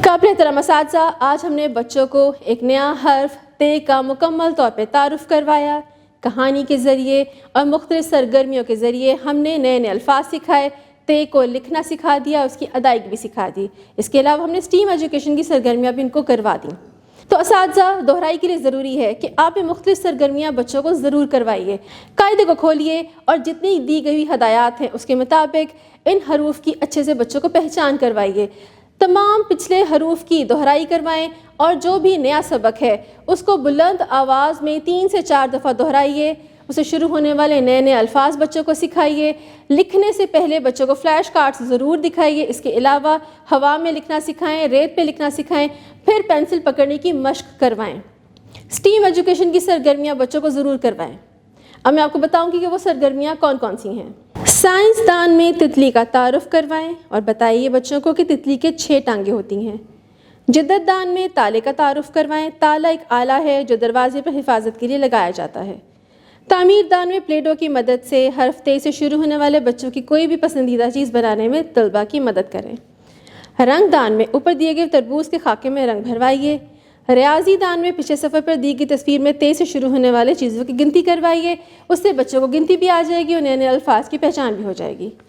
قابل احترام اساتذہ، آج ہم نے بچوں کو ایک نیا حرف تے کا مکمل طور پہ تعارف کروایا۔ کہانی کے ذریعے اور مختلف سرگرمیوں کے ذریعے ہم نے نئے نئے الفاظ سکھائے، تے کو لکھنا سکھا دیا، اس کی ادائیگی بھی سکھا دی۔ اس کے علاوہ ہم نے اسٹیم ایجوکیشن کی سرگرمیاں بھی ان کو کروا دیں۔ تو اساتذہ، دہرائی کے لیے ضروری ہے کہ آپ مختلف سرگرمیاں بچوں کو ضرور کروائیے۔ قاعدے کو کھولیے اور جتنی دی گئی ہدایات ہیں اس کے مطابق ان حروف کی اچھے سے بچوں کو پہچان کروائیے۔ تمام پچھلے حروف کی دہرائی کروائیں اور جو بھی نیا سبق ہے اس کو بلند آواز میں 3 سے 4 دفعہ دہرائیے۔ اسے شروع ہونے والے نئے نئے الفاظ بچوں کو سکھائیے۔ لکھنے سے پہلے بچوں کو فلیش کارڈز ضرور دکھائیے۔ اس کے علاوہ ہوا میں لکھنا سکھائیں، ریت پہ لکھنا سکھائیں، پھر پینسل پکڑنے کی مشق کروائیں۔ اسٹیم ایجوکیشن کی سرگرمیاں بچوں کو ضرور کروائیں۔ اب میں آپ کو بتاؤں گی کہ وہ سرگرمیاں کون کون سی ہیں۔ سائنسدان میں تتلی کا تعارف کروائیں اور بتائیے بچوں کو کہ تتلی کے 6 ٹانگیں ہوتی ہیں۔ جدت دان میں تالے کا تعارف کروائیں۔ تالا ایک آلہ ہے جو دروازے پر حفاظت کے لیے لگایا جاتا ہے۔ تعمیر دان میں پلیڈو کی مدد سے حرف تے سے شروع ہونے والے بچوں کی کوئی بھی پسندیدہ چیز بنانے میں طلباء کی مدد کریں۔ رنگ دان میں اوپر دیے گئے تربوز کے خاکے میں رنگ بھروائیے۔ ریاضی دان میں پچھلے صفحے پر دی گئی تصویر میں تے سے شروع ہونے والے چیزوں کی گنتی کروائیے۔ اس سے بچوں کو گنتی بھی آ جائے گی اور نئے نئے الفاظ کی پہچان بھی ہو جائے گی۔